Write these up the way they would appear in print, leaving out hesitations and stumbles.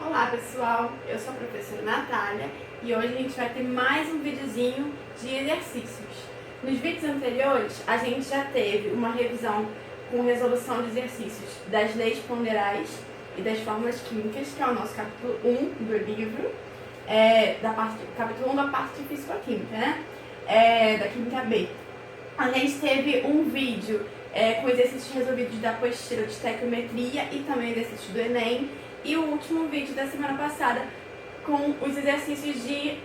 Olá pessoal, eu sou a professora Natália e hoje a gente vai ter mais um videozinho de exercícios. Nos vídeos anteriores a gente já teve uma revisão com resolução de exercícios das leis ponderais e das fórmulas químicas, que é o nosso capítulo 1 do livro, capítulo 1 da parte de Físico-Química, né? Da Química B. A gente teve um vídeo com exercícios resolvidos da apostila de estequiometria e também exercícios do Enem. E o último vídeo da semana passada com os exercícios de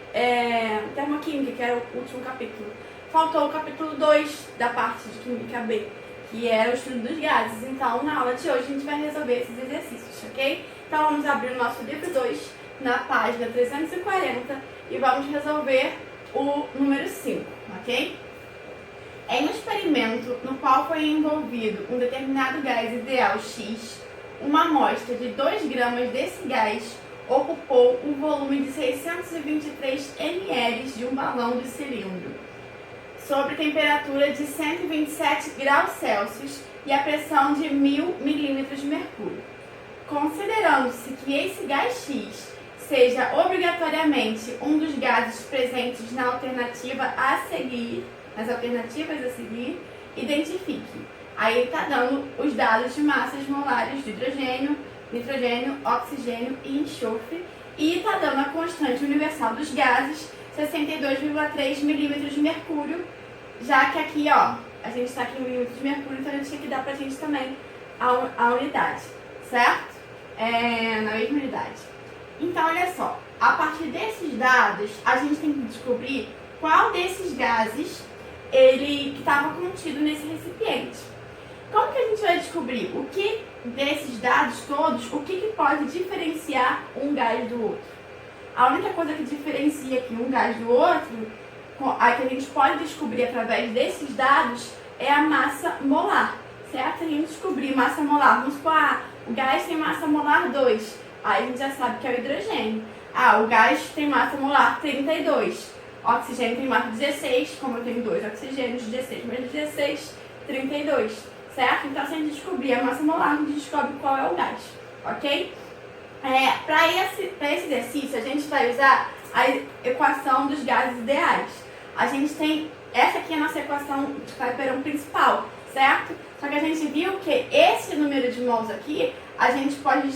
termoquímica, que era o último capítulo. Faltou o capítulo 2 da parte de Química B, que era o estudo dos gases. Então, na aula de hoje, a gente vai resolver esses exercícios, ok? Então, vamos abrir o nosso livro 2, na página 340, e vamos resolver o número 5, ok? Em um experimento no qual foi envolvido um determinado gás ideal X, uma amostra de 2 gramas desse gás ocupou um volume de 623 ml de um balão de cilindro, sob temperatura de 127 graus Celsius e a pressão de 1000 milímetros de mercúrio. Considerando-se que esse gás X seja obrigatoriamente um dos gases presentes nas alternativas a seguir, identifique. Aí ele está dando os dados de massas molares de hidrogênio, nitrogênio, oxigênio e enxofre. E está dando a constante universal dos gases, 62,3 milímetros de mercúrio. Já que aqui, ó, a gente está aqui em milímetros de mercúrio, então a gente tem que dar para a gente também a unidade, certo? Na mesma unidade. Então, olha só, a partir desses dados, a gente tem que descobrir qual desses gases que estava contido nesse recipiente. Como que a gente vai descobrir o que desses dados todos, o que pode diferenciar um gás do outro? A única coisa que diferencia aqui um gás do outro, a que a gente pode descobrir através desses dados, é a massa molar, certo? Se a gente descobrir massa molar, vamos supor, o gás tem massa molar 2, aí a gente já sabe que é o hidrogênio. O gás tem massa molar 32, o oxigênio tem massa 16, como eu tenho 2 oxigênios, 16 mais 16, 32. Certo? Então, se a gente descobrir a massa molar, a gente descobre qual é o gás, ok? Para esse exercício, a gente vai usar a equação dos gases ideais. A gente tem, essa aqui é a nossa equação de Clapeyron principal, certo? Só que a gente viu que esse número de mols aqui, a gente pode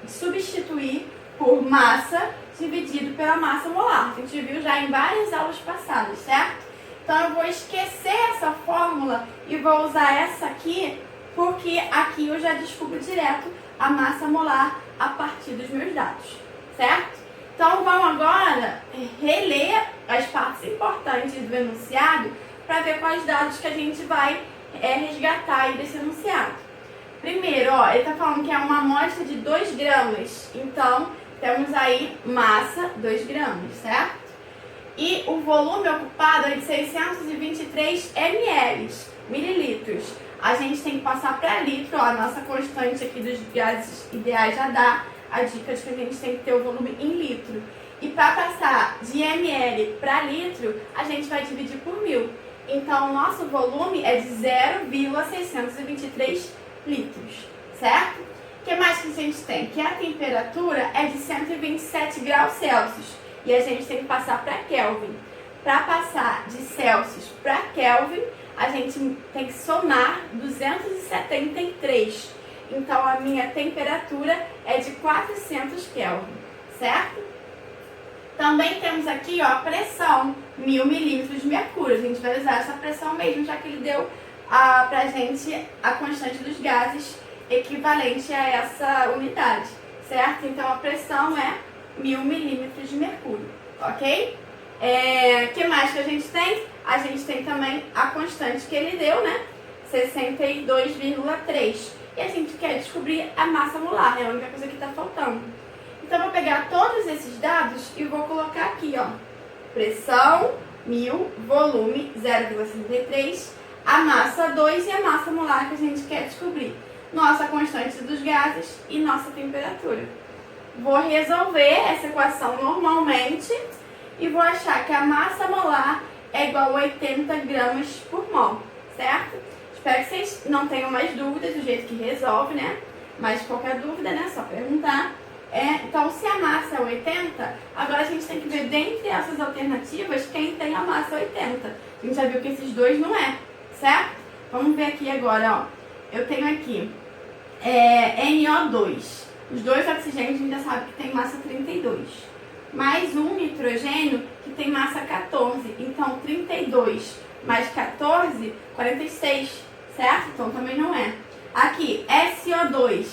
substituir por massa dividido pela massa molar. A gente viu já em várias aulas passadas, certo? Então, eu vou esquecer essa fórmula e vou usar essa aqui, porque aqui eu já descubro direto a massa molar a partir dos meus dados, certo? Então, vamos agora reler as partes importantes do enunciado para ver quais dados que a gente vai resgatar aí desse enunciado. Primeiro, ó, ele está falando que é uma amostra de 2 gramas, então temos aí massa 2 gramas, certo? E o volume ocupado é de 623 mililitros. A gente tem que passar para litro, ó, a nossa constante aqui dos gases ideais já dá a dica de que a gente tem que ter o volume em litro. E para passar de ml para litro, a gente vai dividir por 1000. Então, o nosso volume é de 0,623 litros, certo? O que mais que a gente tem? Que a temperatura é de 127 graus Celsius. E a gente tem que passar para Kelvin. Para passar de Celsius para Kelvin, a gente tem que somar 273. Então, a minha temperatura é de 400 Kelvin, certo? Também temos aqui, ó, a pressão, 1000 milímetros de mercúrio. A gente vai usar essa pressão mesmo, já que ele deu para a gente a constante dos gases equivalente a essa unidade, certo? Então, a pressão é 1000 milímetros de mercúrio, ok? Que mais que a gente tem? A gente tem também a constante que ele deu, né? 62,3. E a gente quer descobrir a massa molar, é a única coisa que está faltando. Então, eu vou pegar todos esses dados e vou colocar aqui, ó. Pressão, 1000, volume, 0,63, a massa 2 e a massa molar que a gente quer descobrir. Nossa constante dos gases e nossa temperatura. Vou resolver essa equação normalmente e vou achar que a massa molar é igual a 80 gramas por mol, certo? Espero que vocês não tenham mais dúvidas do jeito que resolve, né? Mas qualquer dúvida, né? Só perguntar. Então, se a massa é 80, agora a gente tem que ver dentre essas alternativas quem tem a massa 80. A gente já viu que esses dois não é, certo? Vamos ver aqui agora, ó. Eu tenho aqui NO2. Os dois oxigênios a gente já sabe que tem massa 32. Mais um nitrogênio que tem massa 14. Então, 32 mais 14, 46, certo? Então, também não é. Aqui, SO2,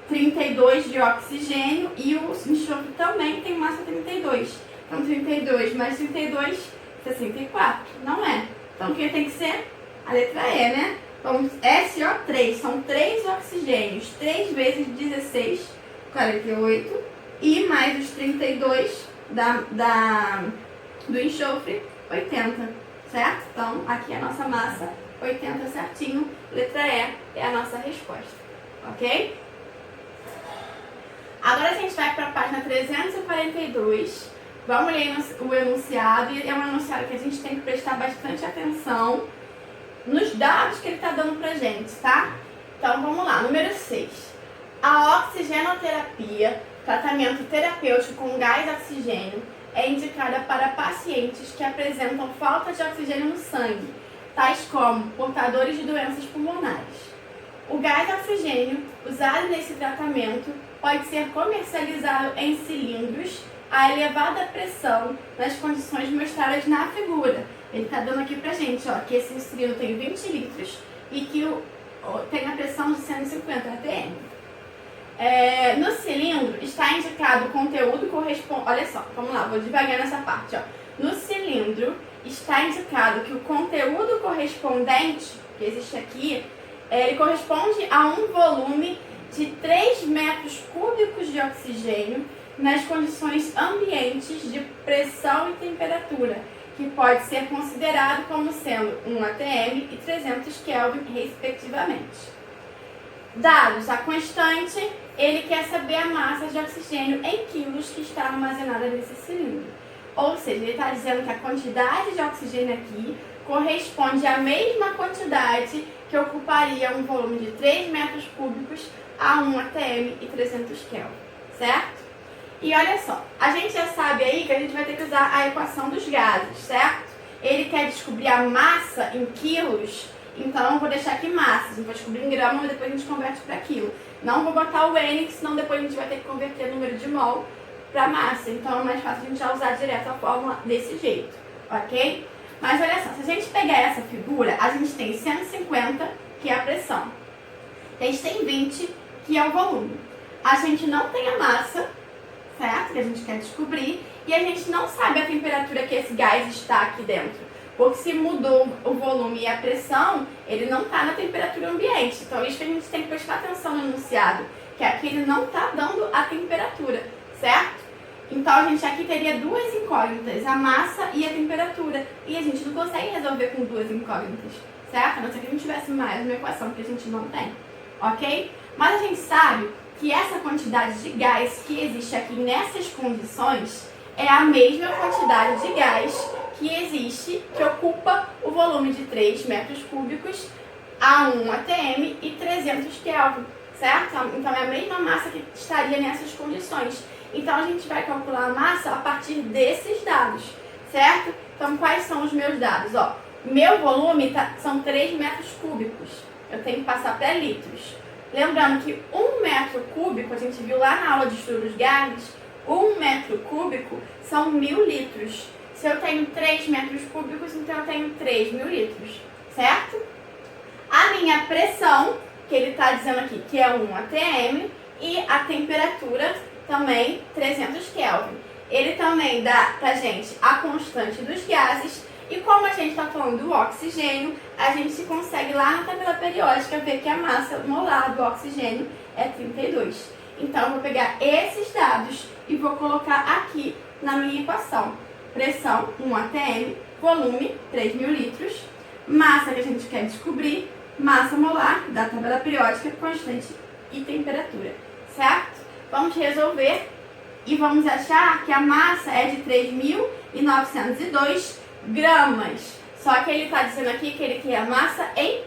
32 de oxigênio e o enxofre também tem massa 32. Então, 32 mais 32, 64. Não é. Então, o que tem que ser? A letra E, né? Vamos, SO3, são 3 oxigênios, 3 vezes 16, 48, e mais os 32 do enxofre, 80, certo? Então, aqui a nossa massa, 80 certinho, letra E é a nossa resposta, ok? Agora a gente vai para a página 342, vamos ler o enunciado, e é um enunciado que a gente tem que prestar bastante atenção nos dados que ele está dando pra gente, tá? Então, vamos lá. Número 6. A oxigenoterapia, tratamento terapêutico com gás oxigênio, é indicada para pacientes que apresentam falta de oxigênio no sangue, tais como portadores de doenças pulmonares. O gás oxigênio usado nesse tratamento pode ser comercializado em cilindros a elevada pressão nas condições mostradas na figura. Ele está dando aqui pra gente, ó, que esse cilindro tem 20 litros e que tem a pressão de 150 atm. No cilindro está indicado o conteúdo correspondente. Olha só, vamos lá, vou devagar nessa parte, ó. No cilindro está indicado que o conteúdo correspondente, que existe aqui, ele corresponde a um volume de 3 metros cúbicos de oxigênio nas condições ambientes de pressão e temperatura, que pode ser considerado como sendo 1 atm e 300 Kelvin, respectivamente. Dados a constante, ele quer saber a massa de oxigênio em quilos que está armazenada nesse cilindro. Ou seja, ele está dizendo que a quantidade de oxigênio aqui corresponde à mesma quantidade que ocuparia um volume de 3 metros cúbicos a 1 atm e 300 Kelvin, certo? E olha só, a gente já sabe aí que a gente vai ter que usar a equação dos gases, certo? Ele quer descobrir a massa em quilos, então eu vou deixar aqui massa. A gente vai descobrir em gramas, mas depois a gente converte para quilo. Não vou botar o N, senão depois a gente vai ter que converter o número de mol para massa. Então é mais fácil a gente já usar direto a fórmula desse jeito, ok? Mas olha só, se a gente pegar essa figura, a gente tem 150, que é a pressão. A gente tem 20, que é o volume. A gente não tem a massa, certo? Que a gente quer descobrir, e a gente não sabe a temperatura que esse gás está aqui dentro, porque se mudou o volume e a pressão, ele não está na temperatura ambiente. Então isso que a gente tem que prestar atenção no enunciado, que aqui ele não está dando a temperatura, certo? Então a gente aqui teria duas incógnitas, a massa e a temperatura, e a gente não consegue resolver com duas incógnitas, certo? A não ser que a gente tivesse mais uma equação que a gente não tem, ok? Mas a gente sabe que essa quantidade de gás que existe aqui nessas condições é a mesma quantidade de gás que existe, que ocupa o volume de 3 metros cúbicos a 1 atm e 300 Kelvin, certo? Então é a mesma massa que estaria nessas condições. Então a gente vai calcular a massa a partir desses dados, certo? Então quais são os meus dados? Ó, meu volume são 3 metros cúbicos, eu tenho que passar para litros. Lembrando que 1 metro cúbico, a gente viu lá na aula de estudo dos gases, 1 metro cúbico são 1000 litros. Se eu tenho 3 metros cúbicos, então eu tenho 3.000 litros, certo? A minha pressão, que ele está dizendo aqui, que é 1 atm, e a temperatura também 300 Kelvin. Ele também dá pra gente a constante dos gases, e como a gente está falando do oxigênio, a gente consegue lá na tabela periódica ver que a massa molar do oxigênio é 32. Então eu vou pegar esses dados e vou colocar aqui na minha equação. Pressão 1 atm, volume 3.000 litros, massa que a gente quer descobrir, massa molar da tabela periódica, constante e temperatura, certo? Vamos resolver e vamos achar que a massa é de 3.902 gramas. Só que ele está dizendo aqui que ele quer a massa em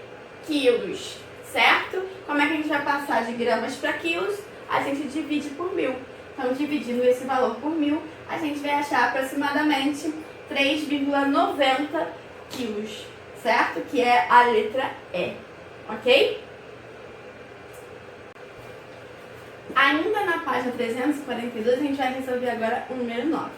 quilos, certo? Como é que a gente vai passar de gramas para quilos? A gente divide por 1000. Então, dividindo esse valor por 1.000, a gente vai achar aproximadamente 3,90 quilos, certo? Que é a letra E, ok? Ainda na página 342, a gente vai resolver agora o número 9.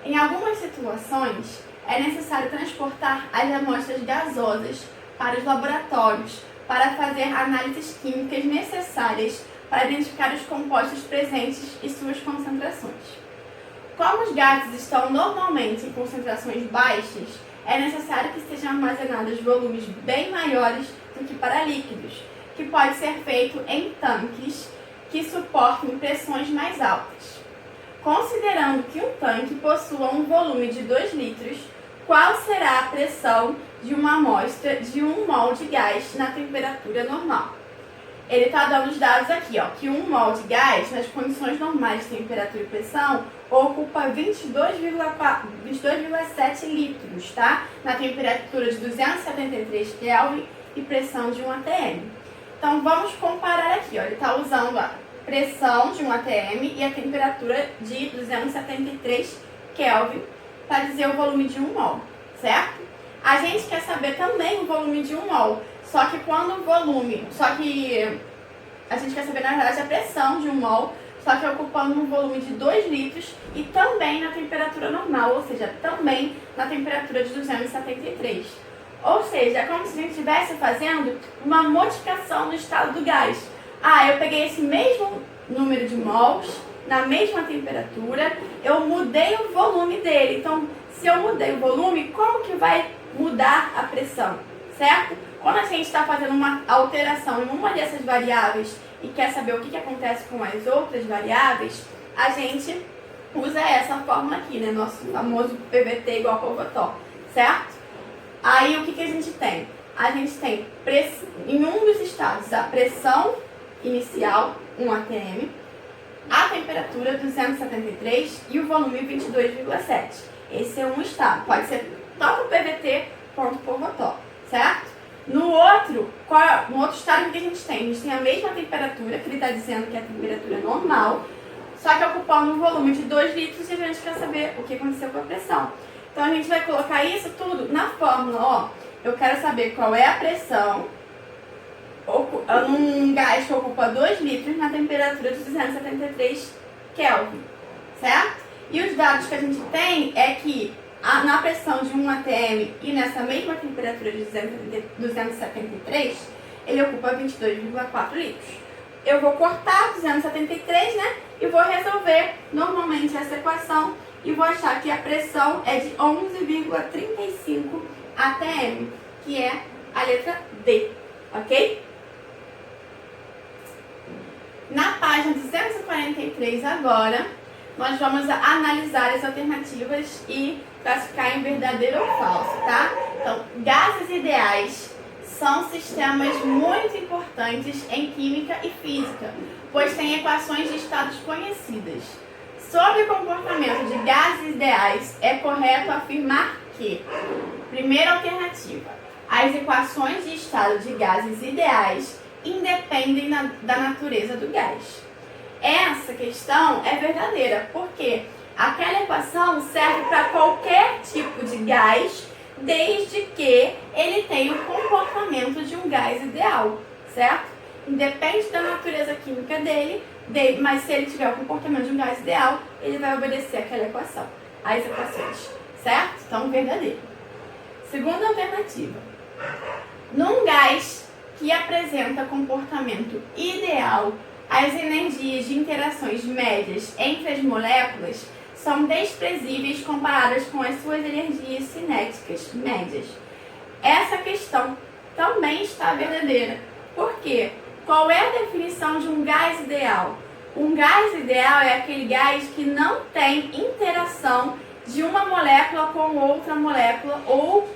Em algumas situações, é necessário transportar as amostras gasosas para os laboratórios para fazer análises químicas necessárias para identificar os compostos presentes e suas concentrações. Como os gases estão normalmente em concentrações baixas, é necessário que sejam armazenados volumes bem maiores do que para líquidos, que pode ser feito em tanques que suportem pressões mais altas. Considerando que um tanque possua um volume de 2 litros, qual será a pressão de uma amostra de 1 mol de gás na temperatura normal? Ele está dando os dados aqui, ó, que 1 mol de gás, nas condições normais de temperatura e pressão, ocupa 22,7 litros, tá? Na temperatura de 273 Kelvin e pressão de 1 atm. Então, vamos comparar aqui, ó. Ele está usando a pressão de 1 atm e a temperatura de 273 Kelvin para dizer o volume de 1 mol, certo? A gente quer saber também o volume de 1 mol, só que a gente quer saber, na verdade, a pressão de 1 mol, só que ocupando um volume de 2 litros e também na temperatura normal, ou seja, também na temperatura de 273. Ou seja, é como se a gente estivesse fazendo uma modificação no estado do gás. Eu peguei esse mesmo número de mols, na mesma temperatura, eu mudei o volume dele. Então, se eu mudei o volume, como que vai mudar a pressão, certo? Quando a gente está fazendo uma alteração em uma dessas variáveis e quer saber o que acontece com as outras variáveis, a gente usa essa fórmula aqui, né? Nosso famoso PVT igual a Povotó, certo? Aí, o que a gente tem? A gente tem, em um dos estados, a pressão inicial, 1 atm, a temperatura 273 e o volume 22,7. Esse é um estado, pode ser tanto PVT quanto Povotó, certo? No outro estado, o que a gente tem? A gente tem a mesma temperatura, que ele está dizendo que é a temperatura normal, só que ocupando um volume de 2 litros e a gente quer saber o que aconteceu com a pressão. Então, a gente vai colocar isso tudo na fórmula, ó. Eu quero saber qual é a pressão num gás que ocupa 2 litros na temperatura de 273 Kelvin, certo? E os dados que a gente tem é que na pressão de 1 atm e nessa mesma temperatura de 273, ele ocupa 22,4 litros. Eu vou cortar 273, né? E vou resolver normalmente essa equação e vou achar que a pressão é de 11,35 atm, que é a letra D, ok? Na página 243 agora, nós vamos analisar as alternativas e classificar em verdadeiro ou falso, tá? Então, gases ideais são sistemas muito importantes em química e física, pois têm equações de estados conhecidas. Sobre o comportamento de gases ideais, é correto afirmar que, primeira alternativa, as equações de estado de gases ideais independem da natureza do gás. Essa questão é verdadeira, porque aquela equação serve para qualquer tipo de gás, desde que ele tenha o comportamento de um gás ideal, certo? Independe da natureza química dele, mas se ele tiver o comportamento de um gás ideal, ele vai obedecer àquela equação, às equações, certo? Então, verdadeiro. Segunda alternativa. Num gás que apresenta comportamento ideal, as energias de interações médias entre as moléculas são desprezíveis comparadas com as suas energias cinéticas médias. Essa questão também está verdadeira. Por quê? Qual é a definição de um gás ideal? Um gás ideal é aquele gás que não tem interação de uma molécula com outra molécula ou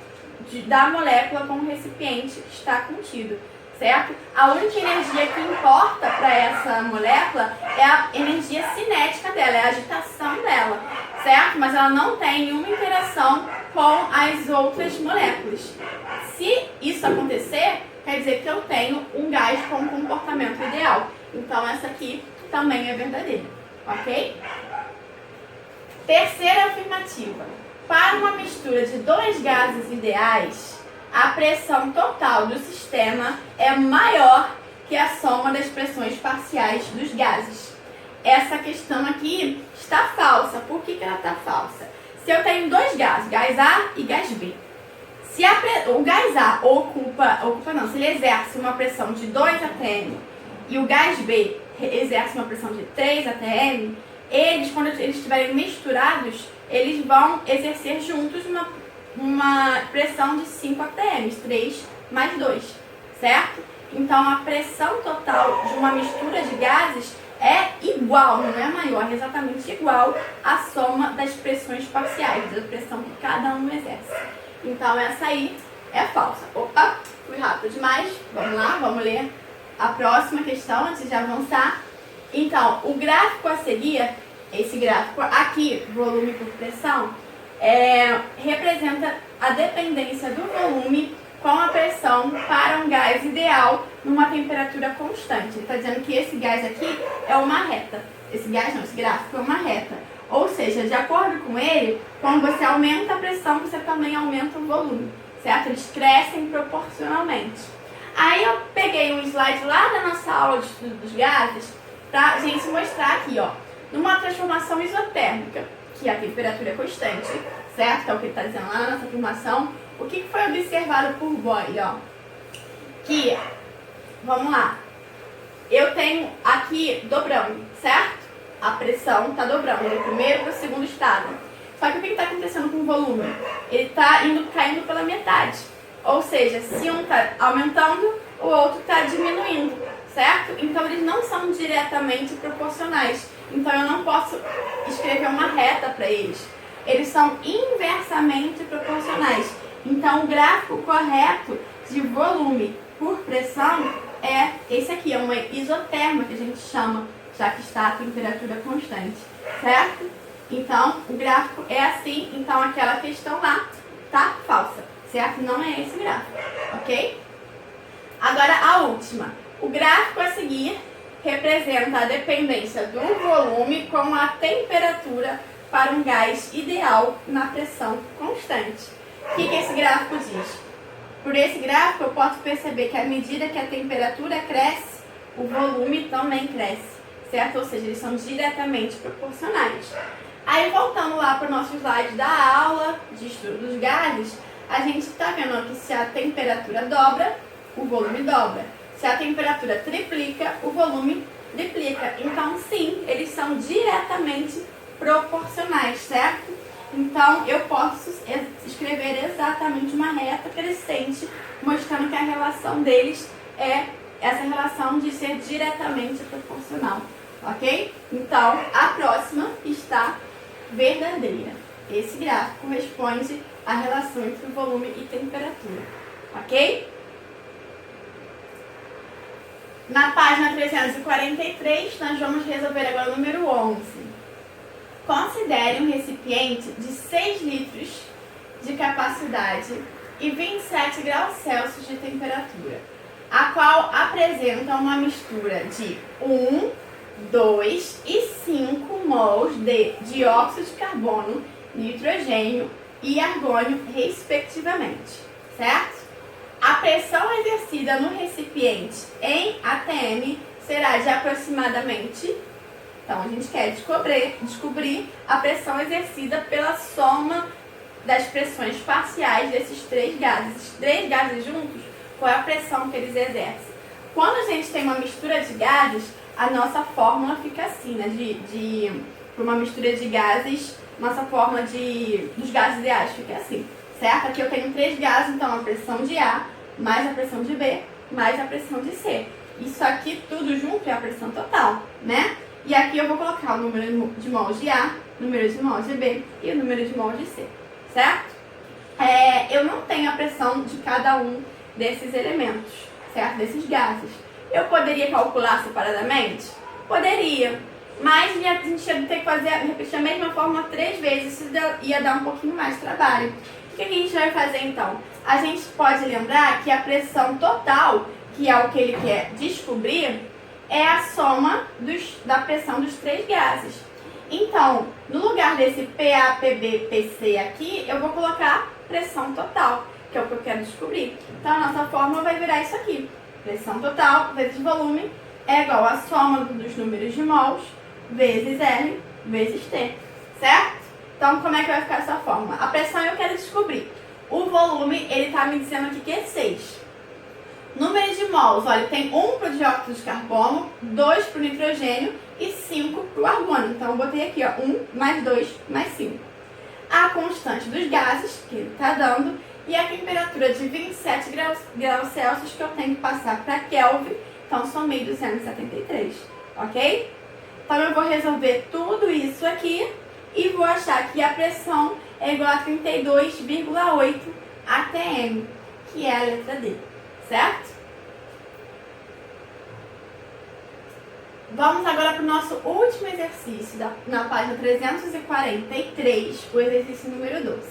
da molécula com o recipiente que está contido, certo? A única energia que importa para essa molécula é a energia cinética dela, é a agitação dela, certo? Mas ela não tem nenhuma interação com as outras moléculas. Se isso acontecer, quer dizer que eu tenho um gás com comportamento ideal. Então, essa aqui também é verdadeira. ok? Terceira afirmativa. Para uma mistura de dois gases ideais, a pressão total do sistema é maior que a soma das pressões parciais dos gases. Essa questão aqui está falsa. Por que ela está falsa? Se eu tenho dois gases, gás A e gás B, se o gás A se ele exerce uma pressão de 2 atm e o gás B exerce uma pressão de 3 atm, eles, quando eles estiverem misturados, eles vão exercer juntos uma pressão de 5 atm, 3 mais 2, certo? Então, a pressão total de uma mistura de gases é igual, não é maior, é exatamente igual à soma das pressões parciais, da pressão que cada um exerce. Então, essa aí é falsa. Opa, fui rápido demais. Vamos lá, vamos ler a próxima questão antes de avançar. Então, o gráfico a seguir, esse gráfico aqui, volume por pressão, representa a dependência do volume com a pressão para um gás ideal numa temperatura constante. Ele está dizendo que esse gás aqui é uma reta. Esse gráfico é uma reta. Ou seja, de acordo com ele, quando você aumenta a pressão, você também aumenta o volume, certo? Eles crescem proporcionalmente. Aí eu peguei um slide lá da nossa aula de estudo dos gases pra gente mostrar aqui, ó, numa transformação isotérmica, que a temperatura é constante, certo? É o que ele está dizendo lá na nossa afirmação. O que foi observado por Boyle, ó? Que, vamos lá, eu tenho aqui dobrando, certo? A pressão está dobrando do primeiro para o segundo estado. Só que o que está acontecendo com o volume? Ele está caindo pela metade. Ou seja, se um está aumentando, o outro está diminuindo, certo? Então, eles não são diretamente proporcionais. Então, eu não posso escrever uma reta para eles. Eles são inversamente proporcionais. Então, o gráfico correto de volume por pressão é esse aqui, é uma isoterma que a gente chama, já que está a temperatura constante, certo? Então, o gráfico é assim, então aquela questão lá tá falsa, certo? Não é esse gráfico, ok? Agora, a última. O gráfico a seguir representa a dependência do volume com a temperatura para um gás ideal na pressão constante. O que esse gráfico diz? Por esse gráfico eu posso perceber que à medida que a temperatura cresce, o volume também cresce, certo? Ou seja, eles são diretamente proporcionais. Aí voltando lá para o nosso slide da aula de estudo dos gases, a gente está vendo que se a temperatura dobra, o volume dobra. Se a temperatura triplica, o volume triplica. Então sim, eles são diretamente proporcionais, certo? Então, eu posso escrever exatamente uma reta crescente, mostrando que a relação deles é essa relação de ser diretamente proporcional, ok? Então, a próxima está verdadeira. Esse gráfico corresponde à relação entre volume e temperatura, ok? Na página 343, nós vamos resolver agora o número 11. Considere um recipiente de 6 litros de capacidade e 27 graus Celsius de temperatura, a qual apresenta uma mistura de 1, 2 e 5 mols de dióxido de carbono, nitrogênio e argônio, respectivamente, certo? A pressão exercida no recipiente em atm será de aproximadamente... Então, a gente quer descobrir a pressão exercida pela soma das pressões parciais desses três gases. Esses três gases juntos, qual é a pressão que eles exercem? Quando a gente tem uma mistura de gases, a nossa fórmula fica assim, né? Para uma mistura de gases, nossa fórmula dos gases ideais fica assim, certo? Aqui eu tenho 3 gases, então a pressão de A, mais a pressão de B, mais a pressão de C. Isso aqui tudo junto é a pressão total, né? E aqui eu vou colocar o número de mols de A, o número de mols de B e o número de mols de C, certo? Eu não tenho a pressão de cada um desses elementos, certo? Desses gases. Eu poderia calcular separadamente? Poderia, mas a gente ia ter que repetir a mesma fórmula 3 vezes, isso ia dar um pouquinho mais de trabalho. O que a gente vai fazer então? A gente pode lembrar que a pressão total, que é o que ele quer descobrir, é a soma da pressão dos 3 gases. Então, no lugar desse PA, PB, PC aqui, eu vou colocar pressão total, que é o que eu quero descobrir. Então, a nossa fórmula vai virar isso aqui. Pressão total vezes volume é igual a soma dos números de mols vezes R vezes T, certo? Então, como é que vai ficar essa fórmula? A pressão eu quero descobrir. O volume, ele está me dizendo aqui que é 6. Número de mols, olha, tem 1 para o dióxido de carbono, 2 para o nitrogênio e 5 para o argônio. Então, eu botei aqui, ó, 1 mais 2 mais 5. A constante dos gases, que ele está dando, e a temperatura de 27 graus Celsius que eu tenho que passar para Kelvin. Então, somei 273, ok? Então, eu vou resolver tudo isso aqui e vou achar que a pressão é igual a 32,8 atm, que é a letra D, certo? Vamos agora para o nosso último exercício, na página 343, o exercício número 12.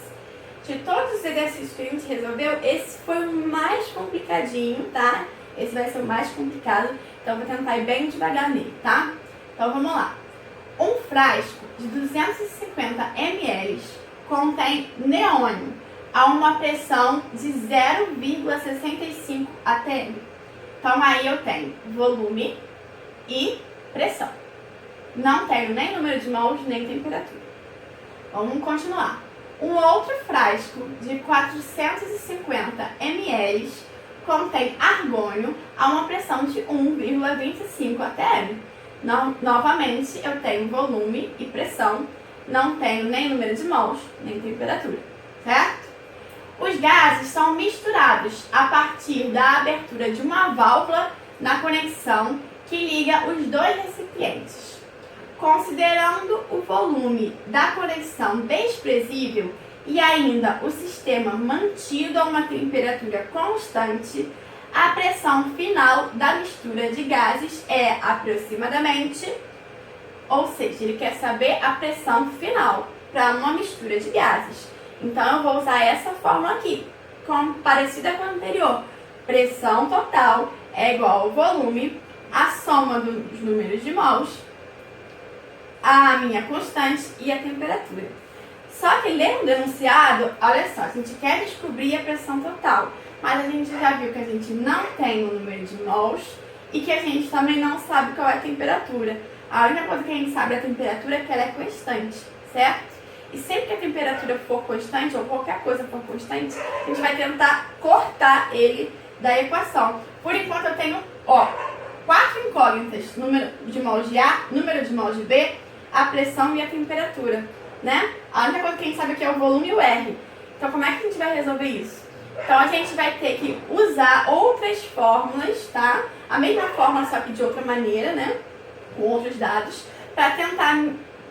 De todos os exercícios que a gente resolveu, esse foi o mais complicadinho, tá? Esse vai ser o mais complicado, então eu vou tentar ir bem devagar nele, tá? Então vamos lá. Um frasco de 250 ml contém neônio a uma pressão de 0,65 atm. Então aí eu tenho volume e pressão. Não tenho nem número de mols, nem temperatura. Vamos continuar. Um outro frasco de 450 ml contém argônio a uma pressão de 1,25 atm. Novamente, eu tenho volume e pressão, não tenho nem número de mols, nem temperatura, certo? Os gases são misturados a partir da abertura de uma válvula na conexão que liga os dois recipientes. Considerando o volume da conexão desprezível e ainda o sistema mantido a uma temperatura constante, a pressão final da mistura de gases é aproximadamente, ou seja, ele quer saber a pressão final para uma mistura de gases. Então, eu vou usar essa fórmula aqui, parecida com a anterior. Pressão total é igual ao volume, a soma dos números de mols, a minha constante e a temperatura. Só que lendo o enunciado, olha só, a gente quer descobrir a pressão total, mas a gente já viu que a gente não tem o número de mols e que a gente também não sabe qual é a temperatura. A única coisa que a gente sabe é a temperatura é que ela é constante, certo? E sempre que a temperatura for constante, ou qualquer coisa for constante, a gente vai tentar cortar ele da equação. Por enquanto eu tenho, ó, 4 incógnitas, número de mols de A, número de mols de B, a pressão e a temperatura, né? A única coisa que a gente sabe aqui é o volume e o R. Então, como é que a gente vai resolver isso? Então, a gente vai ter que usar outras fórmulas, tá? A mesma fórmula, só que de outra maneira, né? Com outros dados, para tentar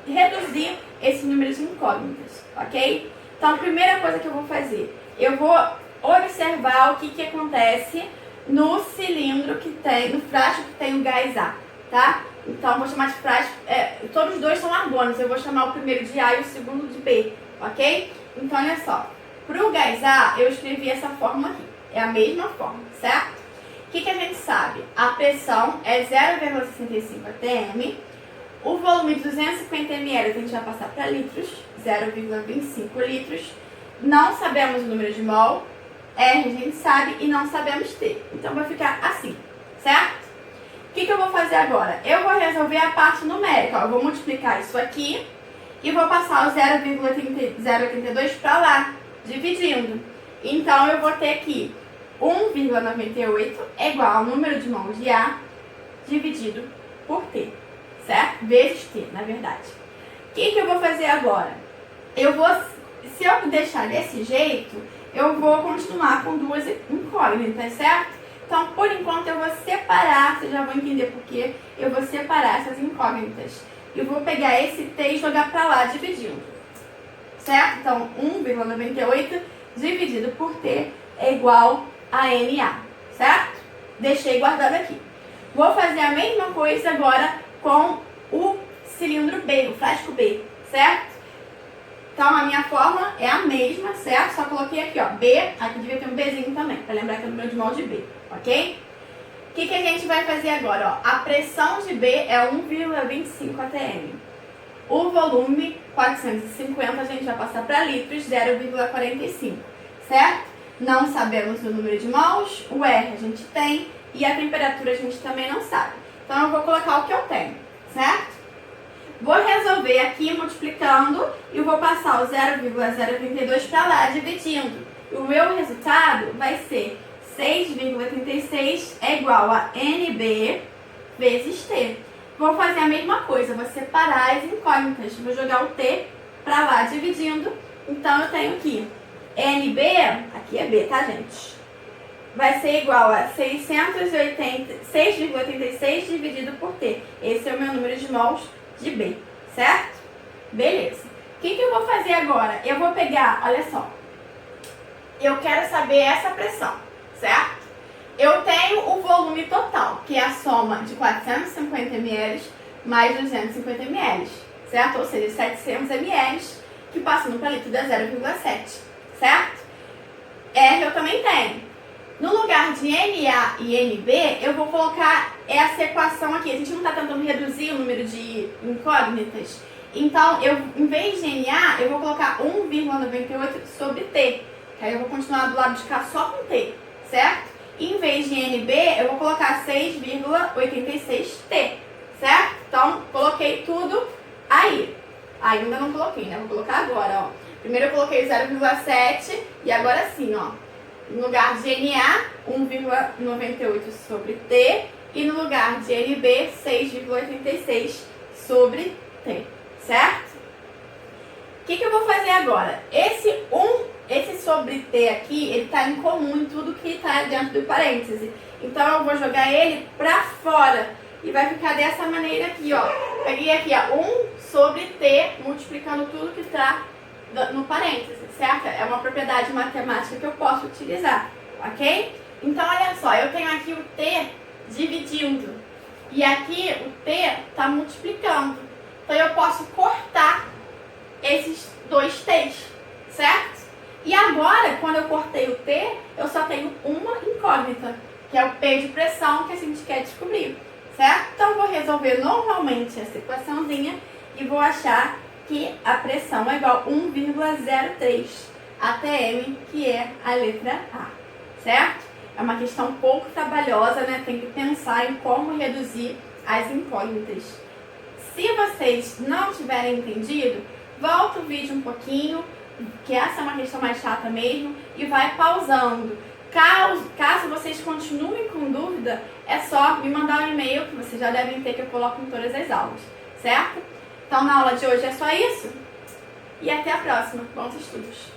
reduzir esse número de incógnitas, ok? Então, a primeira coisa que eu vou fazer, eu vou observar o que acontece no cilindro que tem, no frasco que tem o gás A, tá? Então, eu vou chamar de frasco, todos os dois são argônios, eu vou chamar o primeiro de A e o segundo de B, ok? Então, olha só, para o gás A, eu escrevi essa fórmula aqui, é a mesma fórmula, certo? O que a gente sabe? A pressão é 0,65 atm, o volume de 250 ml a gente vai passar para litros, 0,25 litros, não sabemos o número de mol, R a gente sabe e não sabemos T, então vai ficar assim, certo? O que eu vou fazer agora? Eu vou resolver a parte numérica, ó. Eu vou multiplicar isso aqui e vou passar o 0,82 para lá, dividindo. Então, eu vou ter aqui 1,98 é igual ao número de mols de A dividido por T, certo? Vezes T, na verdade. O que eu vou fazer agora? Se eu deixar desse jeito, eu vou continuar com duas incógnitas, certo? Então, por enquanto, eu vou separar, vocês já vão entender por quê, eu vou separar essas incógnitas. Eu vou pegar esse T e jogar para lá, dividindo. Certo? Então, 1,98 dividido por T é igual a NA. Certo? Deixei guardado aqui. Vou fazer a mesma coisa agora com o cilindro B, o frasco B. Certo? Então, a minha fórmula é a mesma, certo? Só coloquei aqui, ó, B, aqui devia ter um Bzinho também, para lembrar que é o número de mols de B, ok? O que a gente vai fazer agora? Ó, a pressão de B é 1,25 atm. O volume, 450, a gente vai passar para litros, 0,45, certo? Não sabemos o número de mols, o R a gente tem e a temperatura a gente também não sabe. Então eu vou colocar o que eu tenho, certo? Vou resolver aqui multiplicando e vou passar o 0,032 para lá, dividindo. O meu resultado vai ser 6,36 é igual a NB vezes T. Vou fazer a mesma coisa, vou separar as incógnitas. Vou jogar o T para lá, dividindo. Então eu tenho aqui NB, aqui é B, tá, gente? Vai ser igual a 6,86 dividido por T. Esse é o meu número de mols de B, certo? Beleza. O que eu vou fazer agora? Eu vou pegar, olha só. Eu quero saber essa pressão, certo? Eu tenho o volume total, que é a soma de 450 ml mais 250 ml, certo? Ou seja, 700 ml, que passando para litro dá 0,7, certo? R eu também tenho. No lugar de NA e NB, eu vou colocar essa equação aqui. A gente não está tentando reduzir o número de incógnitas. Então, em vez de NA, eu vou colocar 1,98 sobre T. Que aí eu vou continuar do lado de cá só com T, certo? Em vez de NB, eu vou colocar 6,86T, certo? Então, coloquei tudo aí. Ainda não coloquei, né? Vou colocar agora, ó. Primeiro eu coloquei 0,7 e agora sim, ó. No lugar de NA, 1,98 sobre T. E no lugar de NB, 6,86 sobre T, certo? O que eu vou fazer agora? Esse sobre T aqui, ele está em comum em tudo que está dentro do parêntese. Então, eu vou jogar ele para fora. E vai ficar dessa maneira aqui, ó. Peguei aqui, ó, 1 sobre T, multiplicando tudo que está no parêntese, certo? É uma propriedade matemática que eu posso utilizar, ok? Então, olha só, eu tenho aqui o T dividindo. E aqui o T está multiplicando. Então, eu posso cortar esses dois T's, certo? E agora, quando eu cortei o T, eu só tenho uma incógnita, que é o P de pressão que a gente quer descobrir, certo? Então, eu vou resolver normalmente essa equaçãozinha e vou achar que a pressão é igual a 1,03 atm, que é a letra A, certo? É uma questão um pouco trabalhosa, né? Tem que pensar em como reduzir as incógnitas. Se vocês não tiverem entendido, volta o vídeo um pouquinho, que essa é uma questão mais chata mesmo, e vai pausando. Caso vocês continuem com dúvida, é só me mandar um e-mail, que vocês já devem ter, que eu coloco em todas as aulas, certo? Então, na aula de hoje é só isso. E até a próxima. Bons estudos!